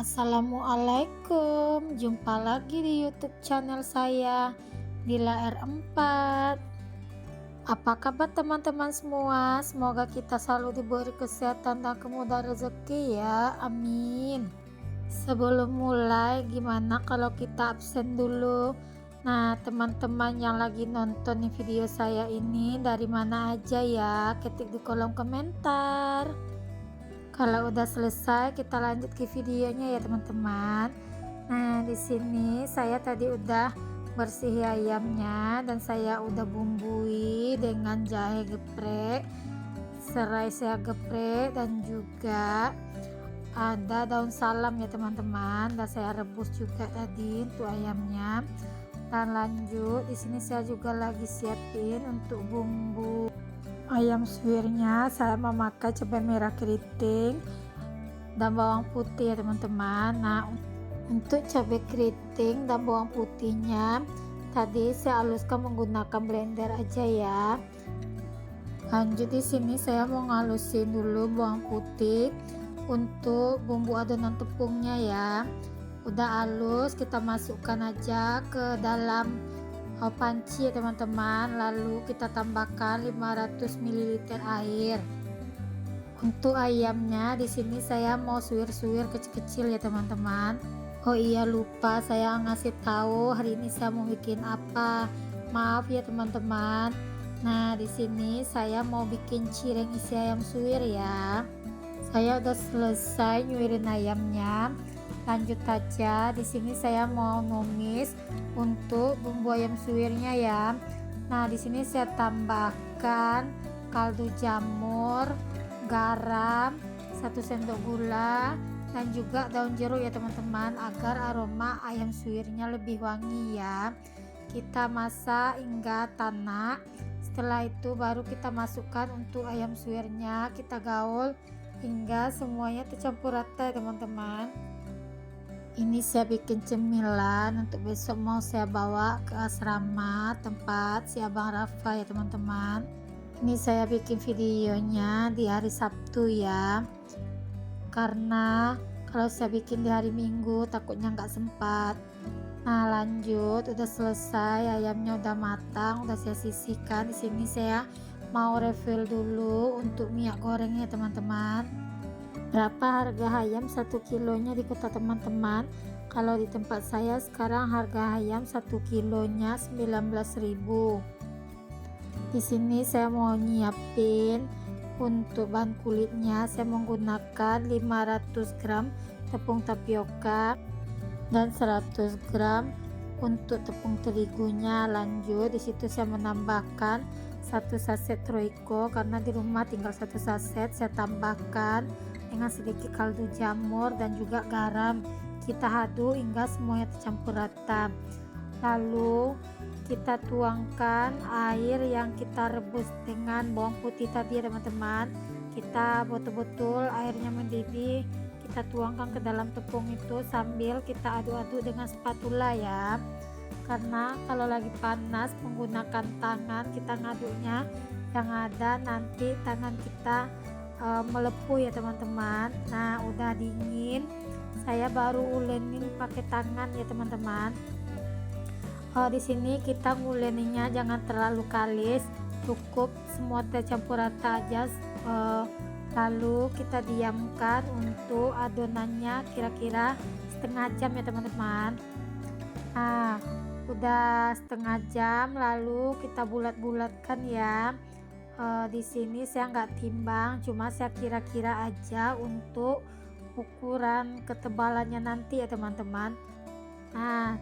Assalamualaikum, jumpa lagi di YouTube channel saya, Dila R4. Apa kabar teman-teman semua? Semoga kita selalu diberi kesehatan dan kemudahan rezeki ya, amin. Sebelum mulai, gimana kalau kita absen dulu? Nah, teman-teman yang lagi nonton video saya ini dari mana aja ya? Ketik di kolom komentar. Kalau udah selesai, kita lanjut ke videonya ya teman-teman. Nah, di sini saya tadi udah bersih ayamnya dan saya udah bumbui dengan jahe geprek, serai saya geprek, dan juga ada daun salam ya teman-teman. Dan saya rebus juga tadi untuk ayamnya. Dan lanjut, di sini saya juga lagi siapin untuk bumbu ayam suwirnya. Saya memakai cabai merah keriting dan bawang putih ya teman-teman. Nah, untuk cabai keriting dan bawang putihnya tadi saya haluskan menggunakan blender aja ya. Lanjut, di sini saya mau ngalusin dulu bawang putih untuk bumbu adonan tepungnya ya. Udah halus, kita masukkan aja ke dalam panci ya teman-teman. Lalu kita tambahkan 500 ml air. Untuk ayamnya di sini saya mau suwir-suwir kecil-kecil ya teman-teman. Oh iya, lupa saya ngasih tahu hari ini saya mau bikin apa. Maaf ya teman-teman. Nah, di sini saya mau bikin cireng isi ayam suwir ya. Saya udah selesai nyuirin ayamnya. Lanjut aja, di sini saya mau numis untuk bumbu ayam suwirnya ya. Nah, di sini saya tambahkan kaldu jamur, garam, 1 sendok gula, dan juga daun jeruk ya teman-teman, agar aroma ayam suwirnya lebih wangi ya. Kita masak hingga tanak. Setelah itu baru kita masukkan untuk ayam suwirnya, kita gaul hingga semuanya tercampur rata ya teman-teman. Ini saya bikin cemilan untuk besok mau saya bawa ke asrama tempat si Abang Rafa ya teman-teman. Ini saya bikin videonya di hari Sabtu ya, karena kalau saya bikin di hari Minggu takutnya nggak sempat. Nah, lanjut, udah selesai, ayamnya udah matang, udah saya sisihkan. Di sini saya mau refill dulu untuk minyak gorengnya teman-teman. Berapa harga ayam 1 kilonya di kota teman-teman? Kalau di tempat saya sekarang harga ayam 1 kilonya 19.000. Di sini saya mau nyiapin untuk bahan kulitnya. Saya menggunakan 500 gram tepung tapioka dan 100 gram untuk tepung terigunya. Lanjut, di situ saya menambahkan 1 saset Royco karena di rumah tinggal 1 saset. Saya tambahkan dengan sedikit kaldu jamur dan juga garam. Kita aduk hingga semuanya tercampur rata. Lalu kita tuangkan air yang kita rebus dengan bawang putih tadi ya teman-teman. Kita betul-betul airnya mendidih, kita tuangkan ke dalam tepung itu sambil kita aduk-aduk dengan spatula ya. Karena kalau lagi panas menggunakan tangan kita ngaduknya, yang ada nanti tangan kita melepuh ya teman-teman. Nah, udah dingin, saya baru ulenin pakai tangan ya teman-teman. Di sini kita nguleninya jangan terlalu kalis, cukup semua tercampur rata aja. Lalu kita diamkan untuk adonannya kira-kira setengah jam ya teman-teman. Nah, udah setengah jam, lalu kita bulat-bulatkan ya. Di sini saya nggak timbang, cuma saya kira-kira aja untuk ukuran ketebalannya nanti ya teman-teman. Nah,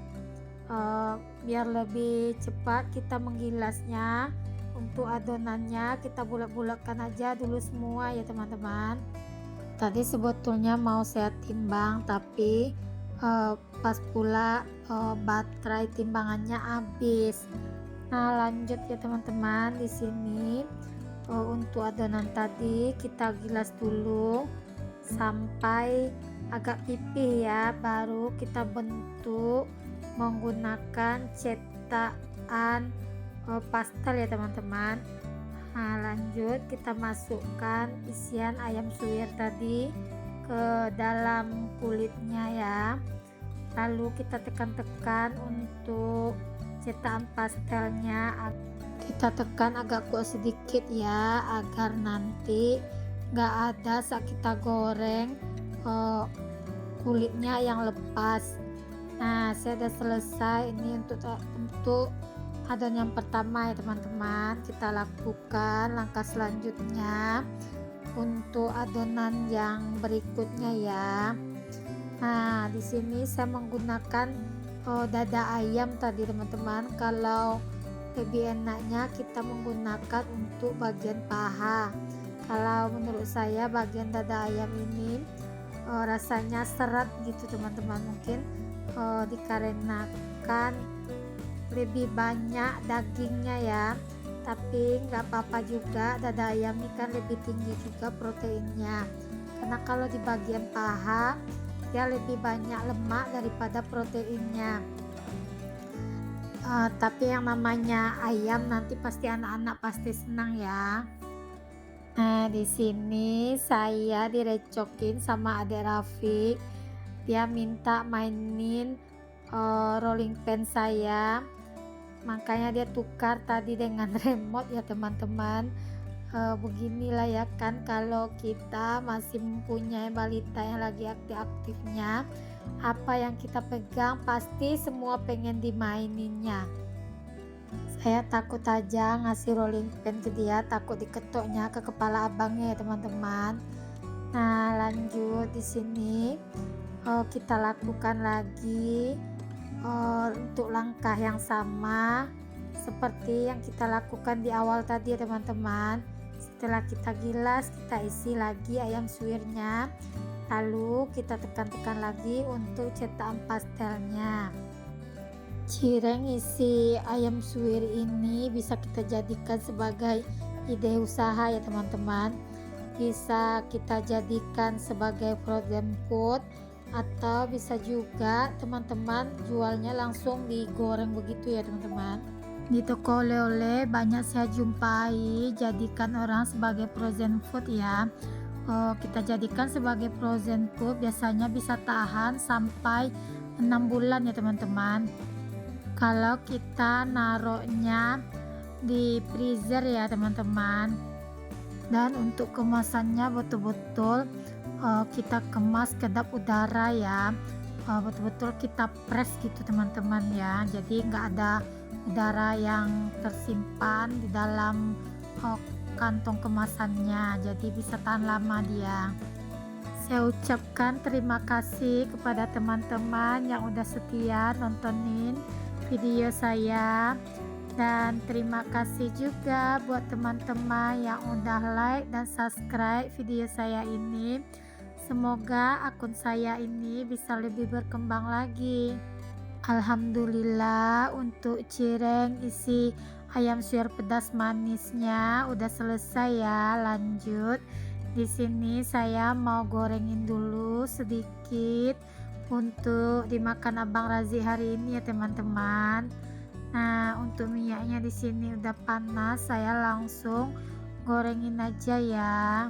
biar lebih cepat kita menggilasnya, untuk adonannya kita bulat-bulatkan aja dulu semua ya teman-teman. Tadi sebetulnya mau saya timbang, tapi pas pula baterai timbangannya habis. Nah, lanjut ya teman-teman, di sini untuk adonan tadi kita gilas dulu sampai agak pipih ya, baru kita bentuk menggunakan cetakan pastel ya teman-teman. Nah, lanjut kita masukkan isian ayam suwir tadi ke dalam kulitnya ya. Lalu kita tekan-tekan untuk cetakan pastelnya, kita tekan agak kuat sedikit ya, agar nanti nggak ada saat kita goreng kulitnya yang lepas. Nah, saya udah selesai ini untuk adonan yang pertama ya teman-teman. Kita lakukan langkah selanjutnya untuk adonan yang berikutnya ya. Nah, di sini saya menggunakan dada ayam tadi teman-teman. Kalau lebih enaknya kita menggunakan untuk bagian paha. Kalau menurut saya bagian dada ayam ini rasanya seret gitu teman-teman, mungkin dikarenakan lebih banyak dagingnya ya, tapi nggak apa-apa juga, dada ayam ini kan lebih tinggi juga proteinnya, karena kalau di bagian paha dia lebih banyak lemak daripada proteinnya. Tapi yang namanya ayam nanti pasti anak-anak pasti senang ya. Nah, di sini saya direcokin sama adik Rafiq. Dia minta mainin rolling pin saya, makanya dia tukar tadi dengan remote ya teman-teman. Beginilah ya kan, kalau kita masih mempunyai balita yang lagi aktif-aktifnya, apa yang kita pegang pasti semua pengen dimaininnya. Saya takut aja ngasih rolling pin ke dia, takut diketuknya ke kepala abangnya ya teman-teman. Nah, lanjut di sini kita lakukan lagi untuk langkah yang sama seperti yang kita lakukan di awal tadi ya teman-teman. Setelah kita gilas, kita isi lagi ayam suwirnya, lalu kita tekan-tekan lagi untuk cetakan pastelnya. Cireng isi ayam suwir ini bisa kita jadikan sebagai ide usaha ya teman-teman. Bisa kita jadikan sebagai frozen food, atau bisa juga teman-teman jualnya langsung digoreng begitu ya teman-teman. Di toko oleh-oleh banyak saya jumpai jadikan orang sebagai frozen food ya. Kita jadikan sebagai frozen food biasanya bisa tahan sampai 6 bulan ya teman-teman, kalau kita naruhnya di freezer ya teman-teman. Dan untuk kemasannya betul-betul kita kemas kedap udara ya, betul-betul kita press gitu teman-teman ya, jadi nggak ada udara yang tersimpan di dalam kantong kemasannya, jadi bisa tahan lama dia. Saya ucapkan terima kasih kepada teman-teman yang udah setia nontonin video saya, dan terima kasih juga buat teman-teman yang udah like dan subscribe video saya ini. Semoga akun saya ini bisa lebih berkembang lagi. Alhamdulillah, untuk cireng isi ayam suwir pedas manisnya udah selesai ya. Lanjut, di sini saya mau gorengin dulu sedikit untuk dimakan Abang Razi hari ini ya teman-teman. Nah, untuk minyaknya di sini udah panas, saya langsung gorengin aja ya.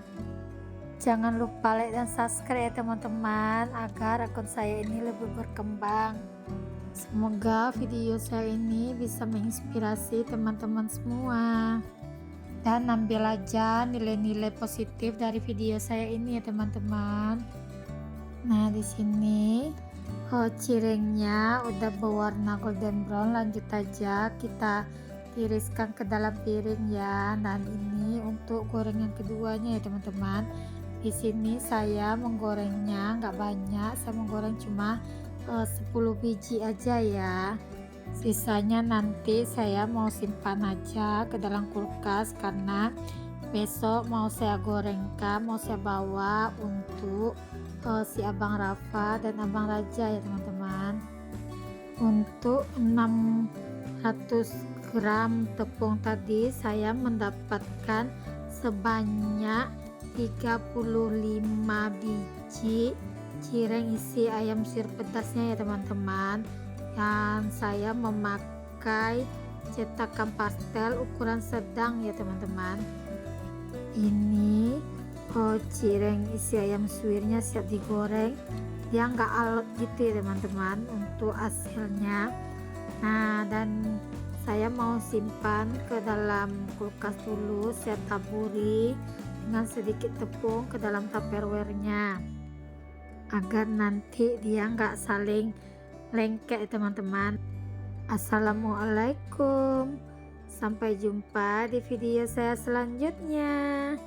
Jangan lupa like dan subscribe ya teman-teman, agar akun saya ini lebih berkembang. Semoga video saya ini bisa menginspirasi teman-teman semua, dan ambil aja nilai-nilai positif dari video saya ini ya teman-teman. Nah, di sini cirengnya udah berwarna golden brown, lanjut aja kita tiriskan ke dalam piring ya. Dan ini untuk goreng yang keduanya ya teman-teman. Di sini saya menggorengnya nggak banyak, saya menggoreng cuma 10 biji aja ya. Sisanya nanti saya mau simpan aja ke dalam kulkas, karena besok mau saya gorengkan, mau saya bawa untuk si Abang Rafa dan Abang Raja ya teman-teman. Untuk 600 gram tepung tadi saya mendapatkan sebanyak 35 biji cireng isi ayam suwir pedasnya ya teman-teman. Dan saya memakai cetakan pastel ukuran sedang ya teman-teman. Ini cireng isi ayam suwirnya siap digoreng. Dia nggak alot gitu ya teman-teman untuk hasilnya. Nah, dan saya mau simpan ke dalam kulkas dulu. Saya taburi dengan sedikit tepung ke dalam tupperware-nya agar nanti dia nggak saling lengket ya teman-teman. Assalamualaikum, sampai jumpa di video saya selanjutnya.